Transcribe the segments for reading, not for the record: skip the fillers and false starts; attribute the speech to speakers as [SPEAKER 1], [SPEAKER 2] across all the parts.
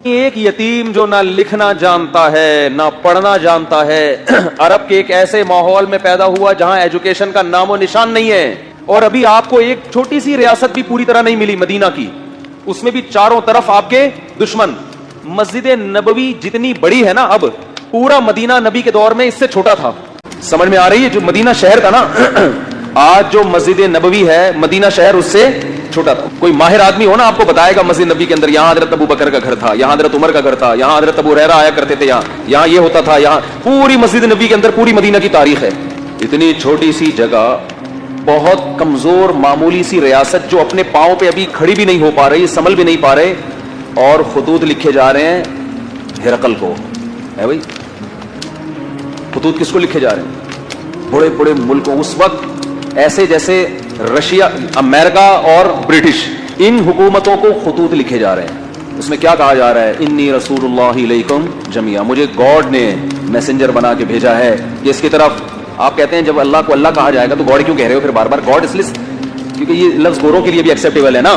[SPEAKER 1] ایک یتیم جو نہ لکھنا جانتا ہے نہ پڑھنا جانتا ہے، عرب کے ایک ایسے ماحول میں پیدا ہوا جہاں ایجوکیشن کا نام و نشان نہیں ہے، اور ابھی آپ کو ایک چھوٹی سی ریاست بھی پوری طرح نہیں ملی مدینہ کی، اس میں بھی چاروں طرف آپ کے دشمن۔ مسجد نبوی جتنی بڑی ہے نا، اب پورا مدینہ نبی کے دور میں اس سے چھوٹا تھا۔ سمجھ میں آ رہی ہے؟ جو مدینہ شہر تھا نا، آج جو مسجد نبوی ہے مدینہ شہر اس سے چھوٹا تھا۔ کوئی ماہر آدمی ہو نا، آپ کو بتائے گا مسجد نبی کے اندر یہاں حضرت ابو بکر کا گھر تھا، یہاں حضرت عمر کا گھر تھا، یہاں حضرت ابو ہریرہ آیا کرتے تھے، یہاں یہ ہوتا تھا، یہاں پوری مسجد نبی کے اندر پوری مدینہ کی تاریخ ہے۔ اتنی چھوٹی سی جگہ، بہت کمزور معمولی سی ریاست جو اپنے پاؤں پہ ابھی کھڑی بھی نہیں ہو پا رہی، سنبھل بھی نہیں پا رہے، اور خطوط لکھے جا رہے ہیں ہرقل کو۔ ہے بھائی، خطوط کس کو لکھے جا رہے ہیں؟ بڑے بڑے ملکوں، اس وقت ایسے جیسے رشیا، امریکہ اور برٹش، ان حکومتوں کو خطوط لکھے جا رہے ہیں۔ اس میں کیا کہا جا رہا ہے؟ انی رسول اللہ علیکم جمیعا، مجھے گاڈ نے میسنجر بنا کے بھیجا ہے اس کی طرف۔ آپ کہتے ہیں جب اللہ کو اللہ کہا جائے گا تو گاڈ کیوں کہہ رہے ہو پھر بار بار گاڈ؟ اس لیے کیونکہ یہ لفظ گوروں کے لیے بھی ایکسیپٹیبل ہے نا،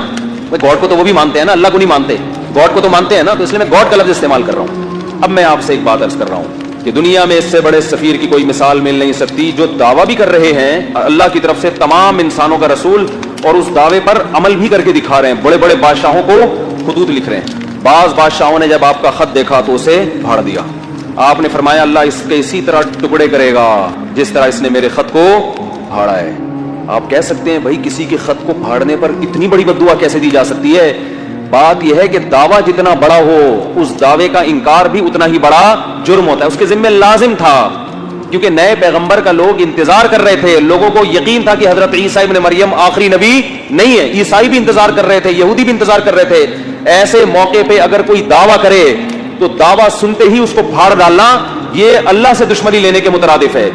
[SPEAKER 1] گاڈ کو تو وہ بھی مانتے ہیں نا، اللہ کو نہیں مانتے، گاڈ کو تو مانتے ہیں نا، تو اس لیے میں گاڈ کا لفظ استعمال کر رہا ہوں۔ اب میں آپ سے ایک بات عرض کر رہا ہوں کہ دنیا میں اس سے بڑے سفیر کی کوئی مثال مل نہیں سکتی، جو دعویٰ بھی کر رہے ہیں اللہ کی طرف سے تمام انسانوں کا رسول، اور اس دعوے پر عمل بھی کر کے دکھا رہے ہیں۔ بڑے بڑے بادشاہوں کو خطوط لکھ رہے ہیں۔ بعض بادشاہوں نے جب آپ کا خط دیکھا تو اسے پھاڑ دیا۔ آپ نے فرمایا اللہ اس کے اسی طرح ٹکڑے کرے گا جس طرح اس نے میرے خط کو پھاڑا ہے۔ آپ کہہ سکتے ہیں بھائی کسی کے خط کو پھاڑنے پر اتنی بڑی بد دعا کیسے دی جا سکتی ہے؟ بات یہ ہے کہ دعویٰ جتنا بڑا ہو اس دعوے کا انکار بھی اتنا ہی بڑا جرم ہوتا ہے۔ اس کے ذمہ لازم تھا، کیونکہ نئے پیغمبر کا لوگ انتظار کر رہے تھے، لوگوں کو یقین تھا کہ حضرت عیسیٰ ابن مریم آخری نبی نہیں ہے۔ عیسائی بھی انتظار کر رہے تھے، یہودی بھی انتظار کر رہے تھے۔ ایسے موقع پہ اگر کوئی دعویٰ کرے تو دعویٰ سنتے ہی اس کو پھاڑ ڈالنا یہ اللہ سے دشمنی لینے کے مترادف ہے۔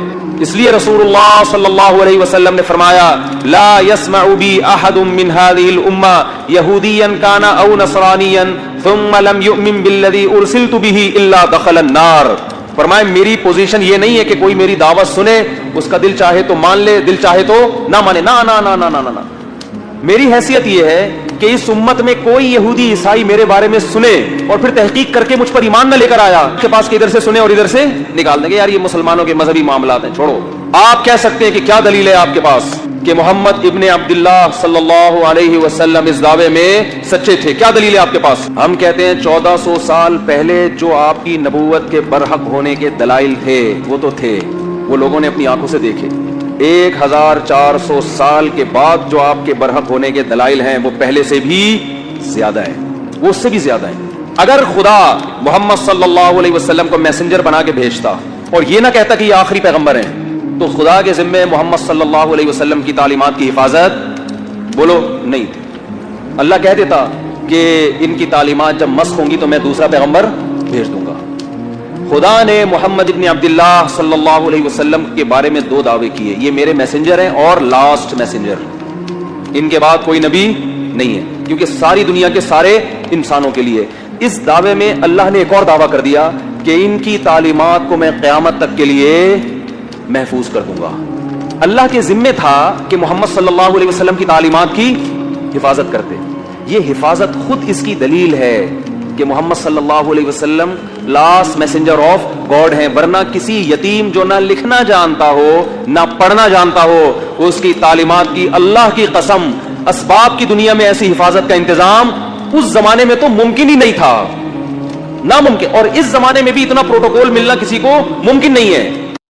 [SPEAKER 1] اس لیے رسول اللہ صلی اللہ علیہ وسلم نے فرمایا لا يسمع بی احد من هذه الامہ یہودیا کان او نصرانیا ثم لم یؤمن بالذی ارسلت به الا دخل النار۔ فرمایا میری پوزیشن یہ نہیں ہے کہ کوئی میری دعوت سنے، اس کا دل چاہے تو مان لے، دل چاہے تو نہ مانے، نہ نہ نہ نہ نہ۔ میری حیثیت یہ ہے کہ اس امت میں کوئی یہودی عیسائی میرے بارے میں سنے اور پھر تحقیق کر کے مجھ پر ایمان نہ لے کر آیا کے پاس کہ ادھر سے سنے اور ادھر سے نکال دیں گے، یار یہ مسلمانوں کے مذہبی معاملات ہیں، چھوڑو۔ آپ کہہ سکتے ہیں کہ کیا دلیل ہے آپ کے پاس کہ محمد ابن عبداللہ صلی اللہ علیہ وسلم اس دعوے میں سچے تھے؟ کیا دلیل ہے آپ کے پاس؟ ہم کہتے ہیں 1400 سال پہلے جو آپ کی نبوت کے برحق ہونے کے دلائل تھے وہ تو تھے، وہ لوگوں نے اپنی آنکھوں سے دیکھے۔ 1400 سال کے بعد جو آپ کے برحق ہونے کے دلائل ہیں وہ پہلے سے بھی زیادہ ہیں، وہ اس سے بھی زیادہ ہیں۔ اگر خدا محمد صلی اللہ علیہ وسلم کو میسنجر بنا کے بھیجتا اور یہ نہ کہتا کہ یہ آخری پیغمبر ہیں، تو خدا کے ذمے محمد صلی اللہ علیہ وسلم کی تعلیمات کی حفاظت بولو نہیں تھی۔ اللہ کہہ دیتا کہ ان کی تعلیمات جب مسخ ہوں گی تو میں دوسرا پیغمبر بھیج دوں گا۔ خدا نے محمد ابن عبداللہ صلی اللہ علیہ وسلم کے بارے میں 2 دعوے کیے، یہ میرے میسنجر ہیں اور لاسٹ میسنجر، ان کے بعد کوئی نبی نہیں ہے، کیونکہ ساری دنیا کے سارے انسانوں کے لیے۔ اس دعوے میں اللہ نے ایک اور دعویٰ کر دیا کہ ان کی تعلیمات کو میں قیامت تک کے لیے محفوظ کر دوں گا۔ اللہ کے ذمے تھا کہ محمد صلی اللہ علیہ وسلم کی تعلیمات کی حفاظت کرتے۔ یہ حفاظت خود اس کی دلیل ہے کہ محمد صلی اللہ علیہ وسلم لاسٹ میسنجر آف گاڈ ہیں، ورنہ کسی یتیم جو نہ لکھنا جانتا ہو نہ پڑھنا جانتا ہو اس کی تعلیمات کی اللہ کی قسم اسباب کی دنیا میں ایسی حفاظت کا انتظام اس زمانے میں تو ممکن ہی نہیں تھا، ناممکن، اور اس زمانے میں بھی اتنا پروٹوکول ملنا کسی کو ممکن نہیں ہے۔